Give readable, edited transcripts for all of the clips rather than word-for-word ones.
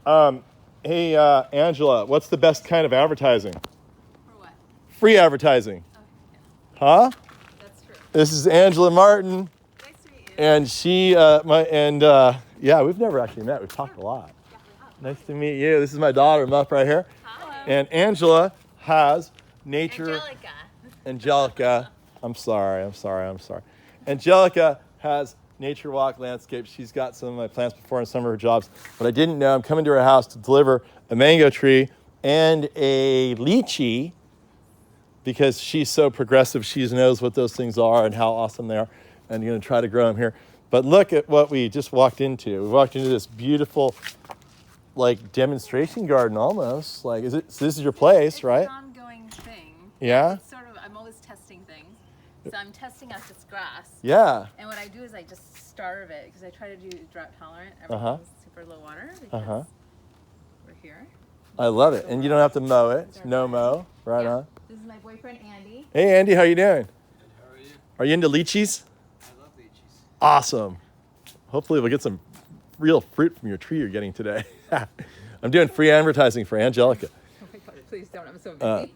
Hey, Angela, what's the best kind of advertising? For what? Free advertising. Oh, yeah. Huh? That's true. This is Angela Martin, Nice to meet you. and she, yeah, we've never actually met. We've talked a lot. Yeah, we have. Nice to meet you. This is my daughter, Muff, right here. Hi. And Angela has nature. Angelica. I'm sorry. Angelica has nature walk landscape. She's got some of my plants before in some of her jobs. But I didn't know I'm coming to her house to deliver a mango tree and a lychee because she's so progressive. She knows what those things are and how awesome they are. And you're going to try to grow them here. But look at what we just walked into. We walked into this beautiful, like, demonstration garden almost. Like, so this is your place, right? It's an ongoing thing. Yeah? It's sort of, I'm always testing things. So I'm testing out this grass. Yeah. And what I do is I just starve it because I try to do drought tolerant. Everything's super low water because we're here. I love it. And you don't have to mow it. It's no mow. Right on. This is my boyfriend, Andy. Hey, Andy, how you doing? Good, how are you? Are you into lychees? I love lychees. Awesome. Hopefully we'll get some real fruit from your tree you're getting today. I'm doing free advertising for Angelica. Oh my God, please don't. I'm so busy.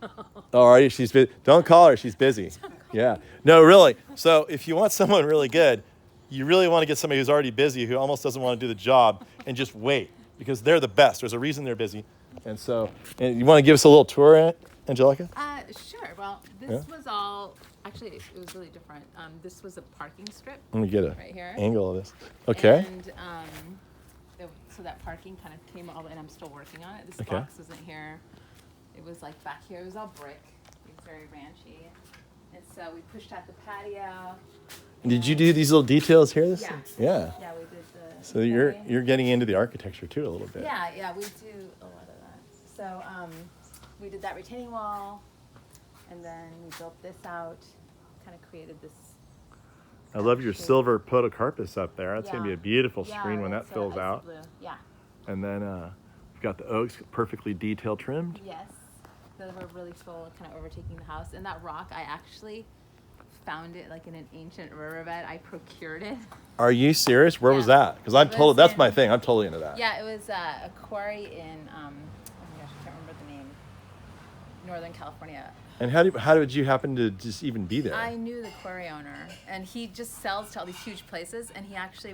Oh, are you? She's busy. Don't call her. She's busy. Yeah. No, really. So if you want someone really good, you really want to get somebody who's already busy, who almost doesn't want to do the job, and just wait because they're the best. There's a reason they're busy. And so, and you want to give us a little tour, Angelica? Sure. Well, this was all, actually, it was really different. This was a parking strip. Let me get a Right here. angle of this. Okay. And so that parking kind of came all, and I'm still working on it. This Okay. box isn't here. It was like back here. It was all brick. It was very ranchy. And so we pushed out the patio. Did you do these little details here? Yeah. Yeah. Yeah, we did the. So you're getting into the architecture too a little bit. Yeah, we do a lot of that. So we did that retaining wall, and then we built this out. Kind of created this. I love your silver podocarpus up there. That's going to be Yeah. a beautiful Yeah, screen when that it's a fills icy out. blue. Yeah. And then we've got the oaks perfectly detail trimmed. Yes. Those were really full, kind of overtaking the house. And that rock, I actually found it like in an ancient riverbed. I procured it. Are you serious? Where was that? Because I'm It told was that's in- my thing. I'm totally into that. Yeah, it was a quarry in, oh my gosh, I can't remember the name, Northern California. And how did you happen to just even be there? I knew the quarry owner, and he just sells to all these huge places, and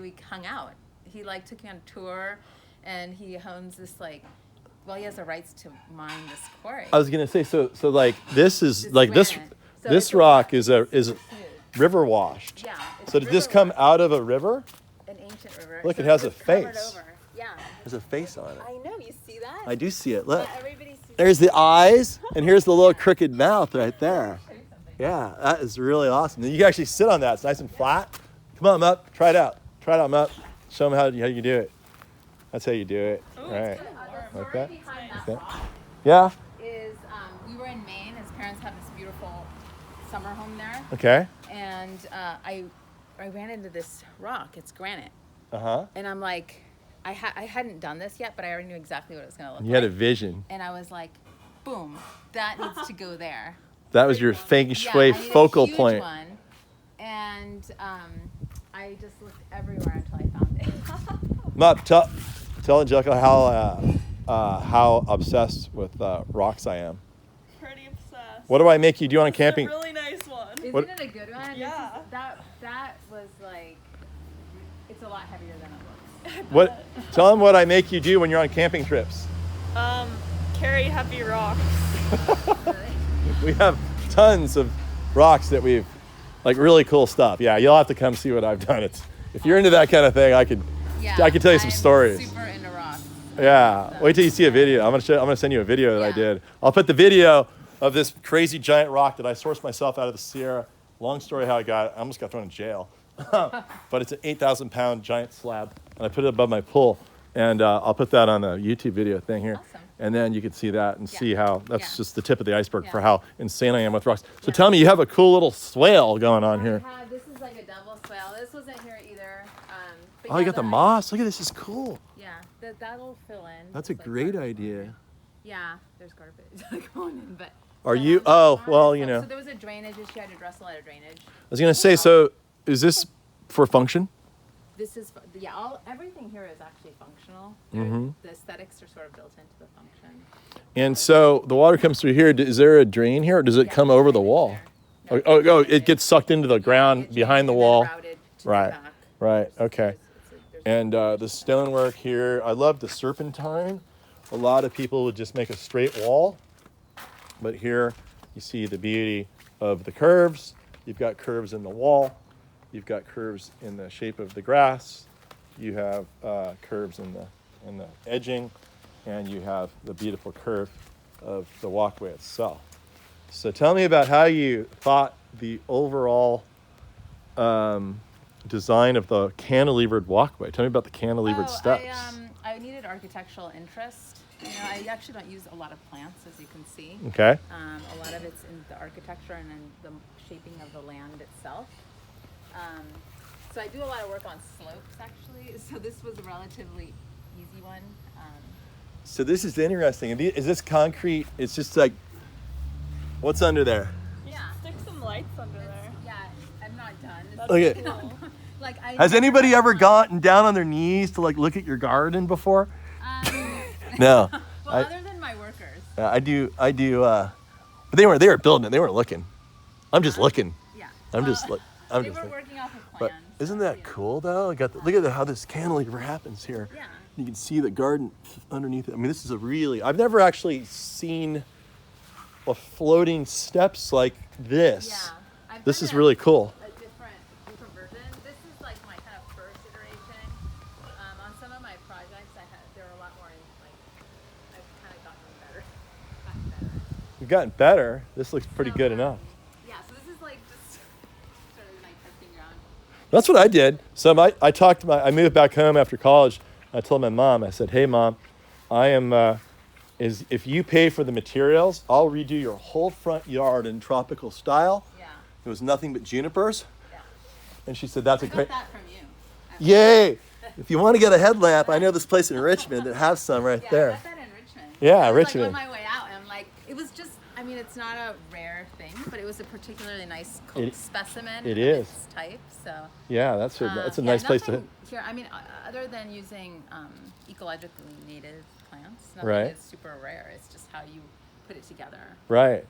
we hung out. He took me on a tour, and he owns this he has the rights to mine this quarry. I was gonna say so like this is This like this granite. So this it's a rock rock. is Smooth. river washed. Yeah. It's So did this come river out of a river? rock, an ancient river? Look, So it has a was covered face. over. Yeah. There's a face on it. I know. You see that? I do see it. Look. Yeah, everybody sees There's the eyes, and here's the little crooked mouth right there. Show you something. Yeah, that is really awesome. And you can actually sit on that. It's nice and flat. Come on, Mutt. Try it out. Try it out, Mutt. Show them how you do it. That's how you do it. All right. The Like story that? behind that Okay. rock Yeah. is we were in Maine. His parents have this beautiful summer home there, Okay. and I ran into this rock. It's granite, Uh-huh. and I'm like, I hadn't done this yet, but I already knew exactly what it was gonna look You like. had a vision. And I was like, boom, that needs to go there. That was your feng Yeah, shui I need a focal huge point. one. And I just looked everywhere until I found it. Mutt, tell Angelica how obsessed with rocks I am. Pretty obsessed. What do I make you do on a It's camping? a really nice one. Isn't What- it a good one? This Yeah. is- that was like, it's a lot heavier than it looks. What? Tell them what I make you do when you're on camping trips. Carry heavy rocks. Really? We have tons of rocks that we've, like really cool stuff. Yeah, you'll have to come see what I've done. If you're into that kind of thing, I could tell you some I'm stories. Super into rocks. Yeah, wait till you see a video. I'm gonna send you a video that I Yeah. did. I'll put the video of this crazy giant rock that I sourced myself out of the Sierra. Long story how I got it. I almost got thrown in jail. But it's an 8,000 pound giant slab, and I put it above my pool. And I'll put that on the YouTube video thing here. Awesome. And then you can see that and see how that's Yeah. just the tip of the iceberg Yeah. for how insane I am with rocks. So Yeah. tell me, you have a cool little swale going on here. This is like a double swale. This wasn't here either. But Oh, yeah, you got the I- moss. Look at this. This is cool. Yeah, that'll fill in. That's a It's like great garbage. idea. Yeah, there's garbage going in, but. Are you? Oh, well, you know. So there was a drainage issue. I had to address a lot of drainage. I was gonna say. So, is this for function? this is everything here is actually functional. Mm-hmm. The aesthetics are sort of built into the function. And so the water comes through here. Is there a drain here, or does it come over the wall? No, It gets sucked into the ground behind the wall. Right. Back. Right. Okay. And the stonework here, I love the serpentine. A lot of people would just make a straight wall, but here you see the beauty of the curves. You've got curves in the wall. You've got curves in the shape of the grass. You have curves in the edging, and you have the beautiful curve of the walkway itself. So tell me about how you thought the overall design of the cantilevered walkway. Tell me about the cantilevered steps. I needed architectural interest. I actually don't use a lot of plants, as you can see. Okay. A lot of it's in the architecture and in the shaping of the land itself. So I do a lot of work on slopes, actually. So this was a relatively easy one. So this is interesting. Is this concrete? It's just like, what's under there? Yeah. Stick some lights under there. Yeah, I'm not done. That's Okay. cool. Has anybody ever gotten down on their knees to like look at your garden before? No. Well, other than my workers. I do. But they were building it. They weren't looking. I'm just looking. Yeah. I'm Well, just They looking. were working off a But plan. isn't that cool though? Look at how this cantilever happens here. Yeah. You can see the garden underneath it. I mean, this is I've never actually seen a floating steps like this. Yeah. This is really cool. A different version. This is like my kind of first iteration. On some of my projects, there were a lot more. I've kind of gotten better. You've gotten better. This looks pretty good enough. Yeah. So this is like just sort of like testing ground. That's what I did. So I moved back home after college. I told my mom, I said, "Hey mom, if you pay for the materials, I'll redo your whole front yard in tropical style." Yeah. It was nothing but junipers. Yeah. And she said, "That's a I great." got that from you. Yay! If you want to get a headlamp, I know this place in Richmond that has some right Yeah, I there. got that in Richmond. Yeah, I was Richmond. Like on my way out, and I'm like, it was just. I mean, it's not a rare thing, but it was a particularly nice specimen. It of is. its type. So. Yeah, that's a nice place to. Here, I mean, other than using ecologically native plants, nothing Right. is super rare. It's just how you put it together. Right.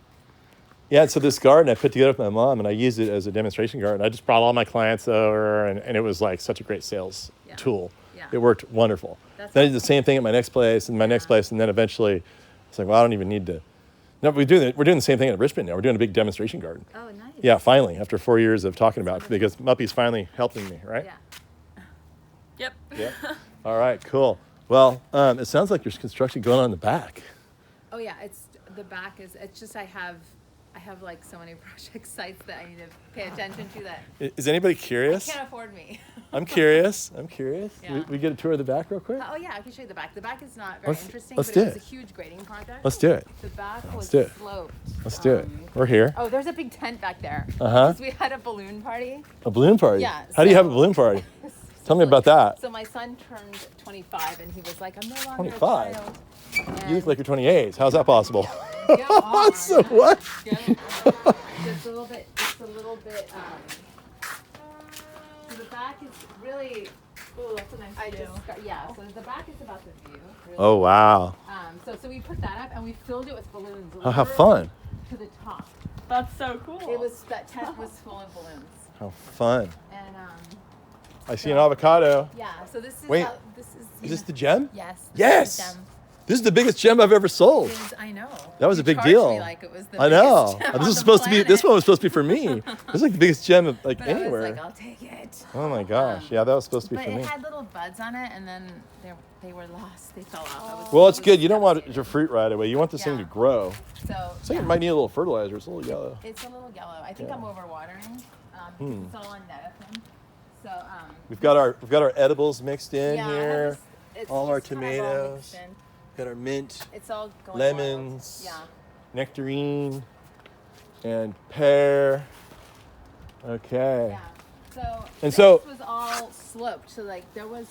Yeah, so this garden I put together with my mom, and I used it as a demonstration garden. I just brought all my clients over, and it was like such a great sales tool. Yeah. It worked wonderful. That's Then I did the awesome. same thing at my next place, and my next place, and then eventually it's like, well, I don't even need to. No, we're doing the same thing at Richmond now. We're doing a big demonstration garden. Oh, nice. Yeah, finally, after 4 years of talking about it, because Muppy's finally helping me, right? Yeah. Yep. Yeah. All right, cool. Well, it sounds like there's construction going on in the back. Oh yeah, it's just I have like so many project sites that I need to pay attention to that Is anybody curious? can't afford me. I'm curious. Yeah. We get a tour of the back real quick? Oh yeah, I can show you the back. The back is not very interesting, let's but do it was it. a huge grading project. Let's do it. The back was do it. sloped. Let's do it. We're here. Oh, there's a big tent back there. Uh-huh. 'Cause we had a balloon party. A balloon party? Yeah, How do you have a so- balloon party? Tell me about that. So my son turned 25, and he was like, "I'm no longer 25? a child." You look like you're 28. How's that possible? Go on. So what? It's a little bit. So the back is really. Oh, that's a nice view. Yeah. So the back is about the view. Really. Oh, wow. So we put that up and we filled it with balloons. Oh, how fun. To the top. That's so cool. That tent was full of balloons. How fun. And I see an avocado. yeah. So this is. Wait. This is. Is this the gem? Yes. Yes! This is them. This is the biggest gem I've ever sold. I know. That was You a big charged deal. me like it was the I know. biggest gem This on is the supposed to be. This planet. one was supposed to be for me. This is like the biggest gem of like But anywhere. I was like, I'll take it. Oh my gosh. Yeah, that was supposed to be But for it me. had little buds on it, and then they were lost. They fell off. Well, it's good. You don't want it to fruit right away. You want this thing to Yeah. grow. So So yeah, it might need a little fertilizer. It's a little yellow. it's a little yellow. I think Yeah. I'm overwatering. It's all on Netafim. So We've got our edibles mixed in yeah, I have here. this- it's all our just kind of all tomatoes. mixed in. Got our mint, It's all going lemons, wild. nectarine, and pear. Okay. Yeah. So And this so- was all sloped. So like there was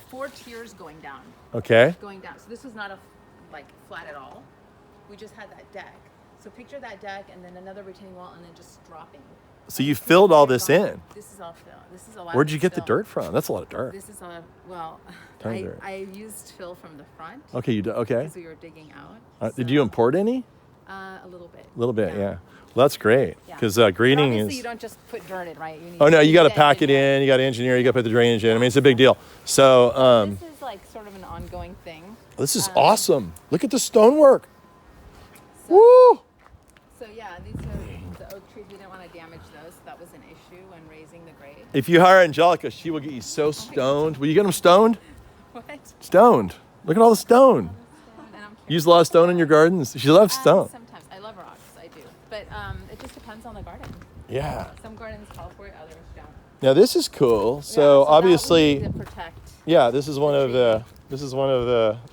four tiers going down. Okay. So this was not flat at all. We just had that deck. So picture that deck and then another retaining wall and then just dropping So you filled all this in. This is all fill. This is a lot. Where'd of you get the fill. dirt from? That's a lot of dirt. This is a well. Ton of dirt. I used fill from the front Okay, you do. Okay. because we were digging out. Did you import any? A little bit. A little bit, yeah. Well, that's great Yeah. because But grading obviously is. you don't just put dirt in, right? You need Oh no, you got to to pack it engineer. in. You got to engineer. You got to put the drainage in. I mean, it's a big deal. So This is like sort of an ongoing thing. this is awesome. Look at the stonework. So, Woo! so yeah, these are the oak trees. We didn't want to damage those. That was an issue when raising the grade. If you hire Angelica, she will get you so stoned. Will you get them stoned? What? Stoned. Look at all the stone. And I'm Use a lot of stone in your gardens. She loves stone. Sometimes I love rocks. I do, but it just depends on the garden. Yeah. Some gardens call for it, others don't. Now this is cool. Yeah, So that obviously, we need to protect. yeah, this is one of the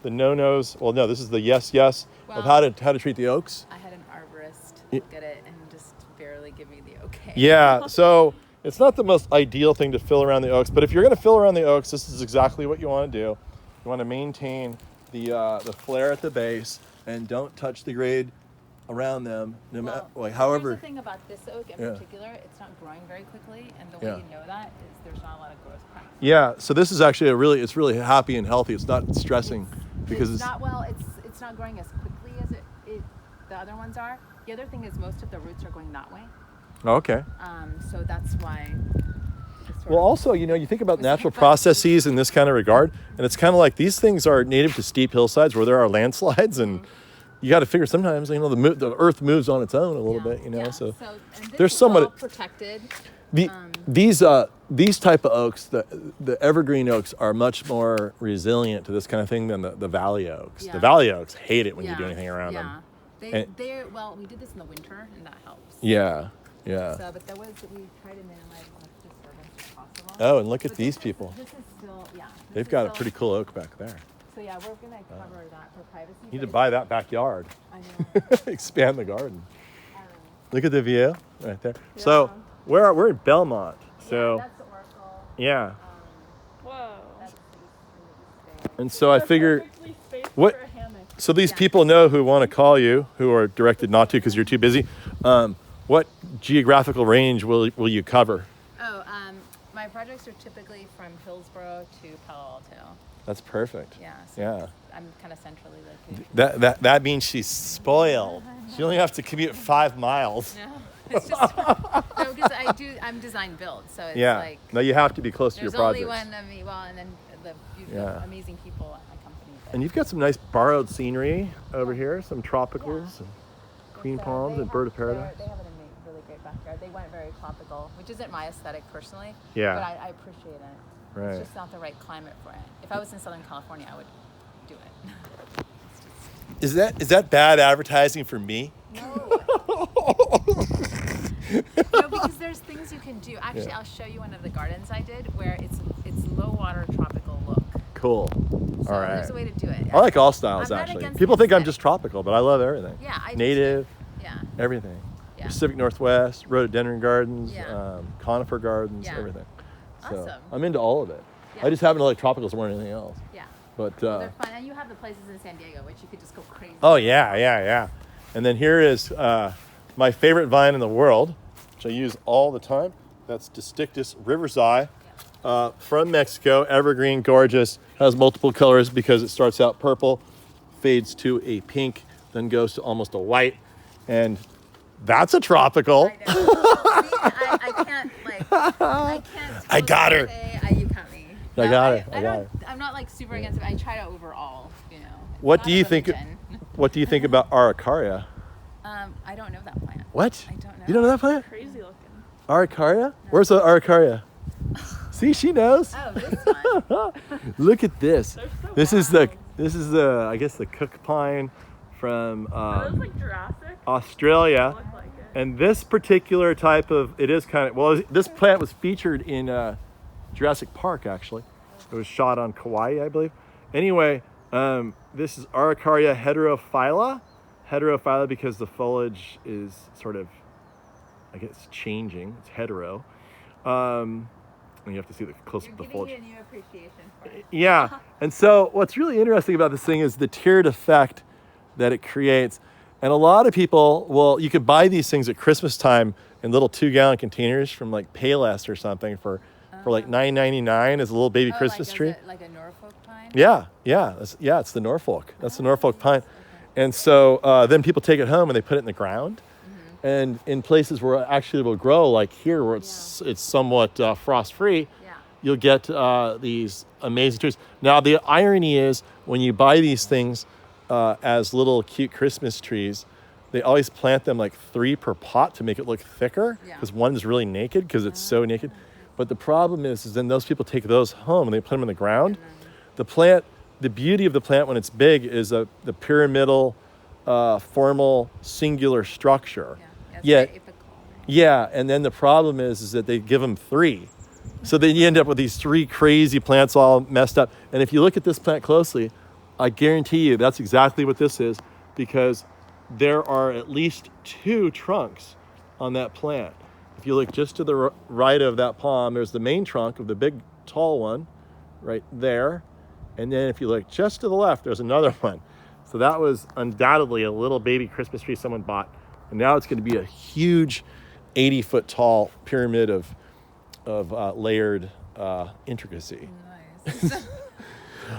no-nos. Well, no, this is the yes of how to treat the oaks. I had an arborist look at it and just barely give me the okay. Yeah, so it's not the most ideal thing to fill around the oaks, but if you're going to fill around the oaks, this is exactly what you want to do. You want to maintain the flare at the base and don't touch the grade around them. No matter, Well, however. here's the thing about this oak in Yeah. particular, it's not growing very quickly, and the way Yeah. you know that is there's not a lot of growth cracks. Yeah, so this is actually it's really happy and healthy. It's not stressing because it's not it's not growing as quickly as the other ones are. The other thing is most of the roots are going that way, oh, okay. so that's why. it's sort Well, of- also, you think about Was natural hit by- processes in this kind of regard, and it's kind of like these things are native to steep hillsides where there are landslides, and you got to figure sometimes, the earth moves on its own a little bit, Yeah, so and this there's is somewhat- all protected. these type of oaks, the evergreen oaks, are much more resilient to this kind of thing than the valley oaks. Yeah. The valley oaks hate it when you Yeah, do anything around yeah. them. And- We did this in the winter, and that helps. Yeah. So, but we try to minimize as much disturbance as possible. Oh, and look at But these this is- people. This is still, yeah. this They've is got a still- pretty cool oak back there. So yeah, we're gonna cover that for privacy. You need but to it's- buy that backyard. I know. Expand the garden. Um, Look at the view right there. So we're in Belmont. So that's the Oracle. yeah. Whoa. That's the East Bay. And so I figure, Perfectly spaced what- for a hammock. so these Yeah. people know who want to call you, who are directed not to because you're too busy. What geographical range will you cover? Oh, my projects are typically from Hillsborough to Palo Alto. That's perfect. Yeah. So Yeah. I'm kind of centrally located. That means she's spoiled. She only has to commute 5 miles. No, it's just no, because I'm design build, so it's Yeah. like No, you have to be close to your there's only projects. one of me. Well, and then the Yeah. amazing people at my company. that- And you've got some nice borrowed scenery over here, some tropicals and queen So palms they and bird of have- paradise. They have really great backyard. They went very tropical, which isn't my aesthetic personally. Yeah. But I appreciate it. Right. It's just not the right climate for it. If I was in Southern California, I would do it. It's just, Is that bad advertising for me? no. No, because there's things you can do. Actually, Yeah. I'll show you one of the gardens I did where it's low water tropical look. Cool. So All right. there's a way to do it. I like all styles I'm not actually. against People the think I'm aesthetic. just tropical, but I love everything. Yeah, I do Native, too. Yeah. everything. Yeah. Pacific Northwest, rhododendron gardens, Yeah. conifer gardens, Yeah. everything. So Awesome. I'm into all of it. Yeah. I just happen to like tropicals more than anything else. Yeah. But They're fun, and you have the places in San Diego which you could just go crazy. oh yeah. And then here is my favorite vine in the world, which I use all the time. That's Distictus riversii, from Mexico. Evergreen, gorgeous, has multiple colors because it starts out purple, fades to a pink, then goes to almost a white, and that's a tropical. I know. See, I can't I got her. Say, you got me. I got her. I got don't, I'm not like super against it. I try to overall, It's What not do a you think? religion. What do you think about Arikarya? I don't know that plant. What? I don't know. You don't know that plant? Crazy looking. Arikarya? Where's the Arikarya? See, she knows. Oh, this one. Look at this. They're so This wild. is the I guess the cook pine from Are those like Jurassic? Australia. Look like it. And this particular type of, it is kind of, well, this plant was featured in Jurassic Park, actually. It was shot on Kauai, I believe. Anyway, this is Arikarya heterophylla. Heterophylla because the foliage is sort of, I guess, changing. It's hetero. And you have to see the close You're up the giving foliage. you a new appreciation for it. Yeah. And so what's really interesting about this thing is the tiered effect that it creates. And a lot of people, well, you could buy these things at Christmas time in little 2-gallon containers from like Payless or something for like $9.99 as a little baby Christmas tree. Like a Norfolk Pine? Yeah, it's the Norfolk. That's the Norfolk Pine. And so then people take it home and they put it in the ground. And in places where actually it will grow, like here where it's somewhat frost-free, you'll get these amazing trees. Now, the irony is when you buy these things as little cute Christmas trees, they always plant them like 3 per pot to make it look thicker because one is really naked because it's so naked. But the problem is then those people take those home and they put them in the ground. The plant, the beauty of the plant when it's big is the pyramidal, formal, singular structure. And then the problem is that they give them 3. So then you end up with these 3 crazy plants all messed up. And if you look at this plant closely, I guarantee you that's exactly what this is, because there are at least 2 trunks on that plant. If you look just to the right of that palm, there's the main trunk of the big tall one right there. And then if you look just to the left, there's another one. So that was undoubtedly a little baby Christmas tree someone bought. And now it's going to be a huge 80-foot tall pyramid of layered intricacy. Nice.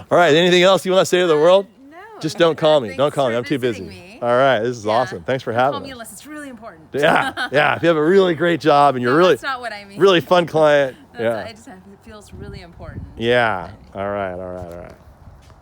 All right, anything else you want to say to the world? No. Just don't call me. Don't Thanks call me. for I'm too visiting busy. me. All right, this is awesome. Thanks for having Call me us. unless it's really important. Yeah. If you have a really great job and you're really, That's not what I mean. really fun client. It feels really important. Yeah. All right.